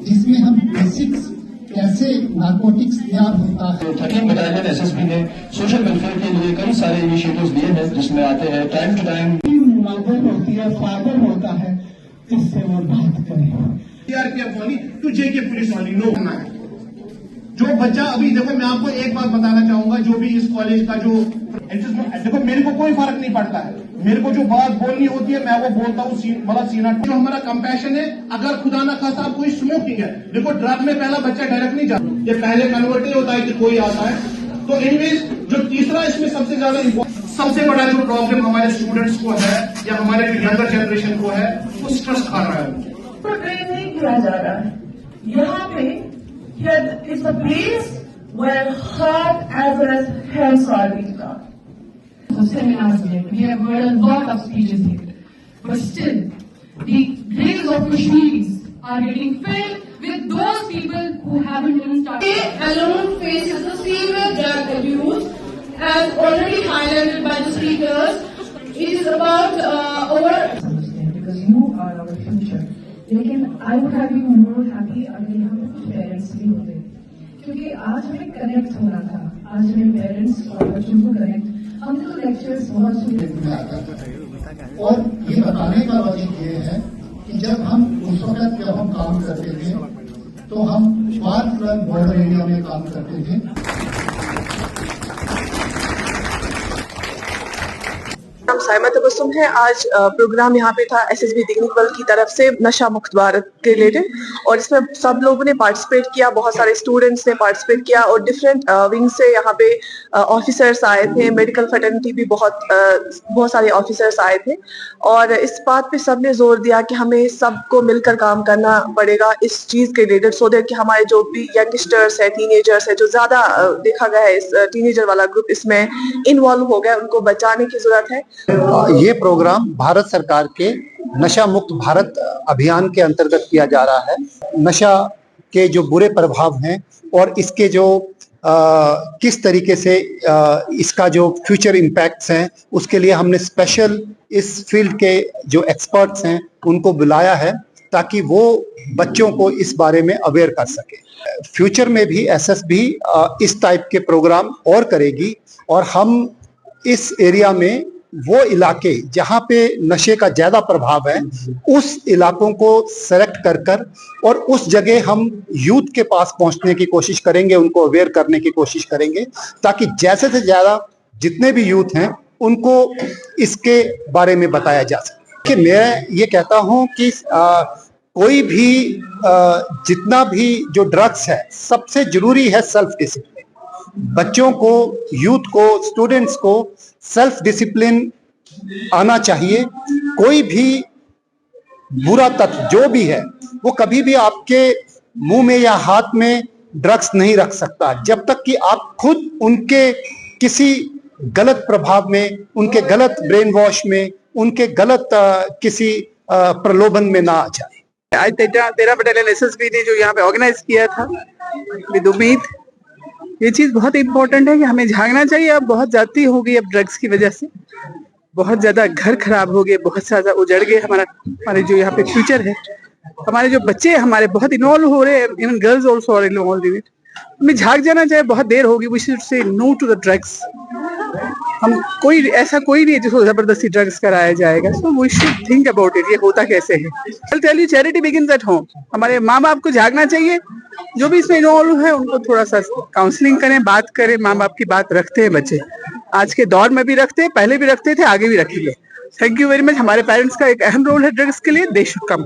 जिसमें हम बेसिक्स कैसे नार्कोटिक्स तैयार होता है। 13 बटालियन एसएसबी ने सोशल वेलफेयर के लिए कई सारे इनिशिएटिव्स दिए हैं, जिसमें आते हैं टाइम टू टाइम मदर होती है, फादर होता है, इससे वो बात करें। सीआरपीएफ वाली टू जेके पुलिस वाली नो होना है। जो बच्चा अभी देखो, मैं आपको एक बात बताना चाहूंगा, जो भी इस कॉलेज का जो देखो, मेरे को कोई फर्क नहीं पड़ता है, मेरे को जो बात बोलनी होती है मैं वो बोलता हूँ, बड़ा सीना। जो हमारा कंपैशन है, अगर खुदा ना खासा कोई स्मोकिंग है, देखो ड्रग में पहला बच्चा डायरेक्ट नहीं जाता, ये पहले कन्वर्ट नहीं होता है कि कोई आता है। तो एनीवेज जो तीसरा इसमें सबसे ज्यादा सबसे बड़ा जो प्रॉब्लम हमारे स्टूडेंट्स को है या हमारे यंगर जनरेशन को है, वो स्ट्रेस खा रहा है। तो ट्रेन नहीं किया जा रहा है यहाँ पे। It's a place where heart as well as hands are being done. So seminars here, we have heard a lot of speeches here, but still, the graves of Kashmiris are getting filled with those people who haven't even started. They alone faces the severe drug abuse, as already highlighted by the speakers. It is about over. Because you are our future. लेकिन I would have been more happy अगर यहाँ पे कुछ parents भी होते, क्योंकि आज हमें कनेक्ट होना था। आज हमें पेरेंट्स और बच्चों को कनेक्ट, हमने तो लेक्चर्स बहुत सुने। और ये बताने का वजह ये है कि जब हम उस वक्त जब हम काम करते थे तो हम फार फ्लंग बॉर्डर एरिया में काम करते थे। नाम साइमा तबस्सुम है। आज प्रोग्राम यहाँ पे था एसएसबी दिगनीवाल की तरफ से नशा मुक्त भारत के रिलेटेड, और इसमें सब लोगों ने पार्टिसिपेट किया, बहुत सारे स्टूडेंट्स ने पार्टिसिपेट किया और डिफरेंट विंग से यहाँ पे ऑफिसर्स आए थे, मेडिकल फैटर्निटी भी बहुत सारे ऑफिसर्स आए थे। और इस बात पे सबने जोर दिया कि हमें सबको मिलकर काम करना पड़ेगा इस चीज़ के रिलेटेड, सो दैट कि हमारे जो भी यंगस्टर्स है, टीनेजर्स है, जो ज़्यादा देखा गया है इस टीनेजर वाला ग्रुप इसमें इन्वॉल्व हो गया, उनको बचाने की जरूरत है। ये प्रोग्राम भारत सरकार के नशा मुक्त भारत अभियान के अंतर्गत किया जा रहा है। नशा के जो बुरे प्रभाव हैं और इसके जो किस तरीके से इसका जो फ्यूचर इम्पैक्ट्स हैं, उसके लिए हमने स्पेशल इस फील्ड के जो एक्सपर्ट्स हैं उनको बुलाया है, ताकि वो बच्चों को इस बारे में अवेयर कर सके। फ्यूचर में भी एसएसबी इस टाइप के प्रोग्राम और करेगी, और हम इस एरिया में वो इलाके जहाँ पे नशे का ज्यादा प्रभाव है, उस इलाकों को सेलेक्ट कर और उस जगह हम यूथ के पास पहुंचने की कोशिश करेंगे, उनको अवेयर करने की कोशिश करेंगे, ताकि जैसे से ज्यादा जितने भी यूथ हैं उनको इसके बारे में बताया जा सके। कि मैं ये कहता हूँ कि कोई भी जितना भी जो ड्रग्स है, सबसे जरूरी है सेल्फ डिसिप्लिन। बच्चों को, यूथ को, स्टूडेंट्स को सेल्फ डिसिप्लिन आना चाहिए। कोई भी बुरा तत्व जो भी है वो कभी भी आपके मुंह में या हाथ में ड्रग्स नहीं रख सकता, जब तक कि आप खुद उनके किसी गलत प्रभाव में, उनके गलत ब्रेन वॉश में, उनके गलत किसी प्रलोभन में ना आ जाए। आज 13 बटालियन एसएसबी ने जो यहाँ पे ऑर्गेनाइज किया था विद उम्मीद, ये चीज बहुत इंपॉर्टेंट है कि हमें झांकना चाहिए। अब बहुत ज्यादा हो गई, अब ड्रग्स की वजह से बहुत ज्यादा घर खराब हो गए, बहुत ज्यादा उजड़ गए हमारे जो यहाँ पे फ्यूचर है। हमारे जो बच्चे हमारे बहुत इन्वॉल्व हो रहे हैं, even girls also are involve in it. हमें झांक जाना चाहिए, बहुत देर होगी। We should say no to the drugs. हम ऐसा कोई नहीं है जिसको जबरदस्ती ड्रग्स कराया जाएगा। So we should think about it, ये होता कैसे है। I tell you, charity begins at home. हमारे माँ बाप को झांकना चाहिए, जो भी इसमें इन्वॉल्व है उनको थोड़ा सा काउंसलिंग करें, बात करें। माँ बाप की बात रखते हैं बच्चे, आज के दौर में भी रखते हैं, पहले भी रखते थे, आगे भी रखेंगे। Thank you very much. हमारे पेरेंट्स का एक अहम रोल है ड्रग्स के लिए। They should come.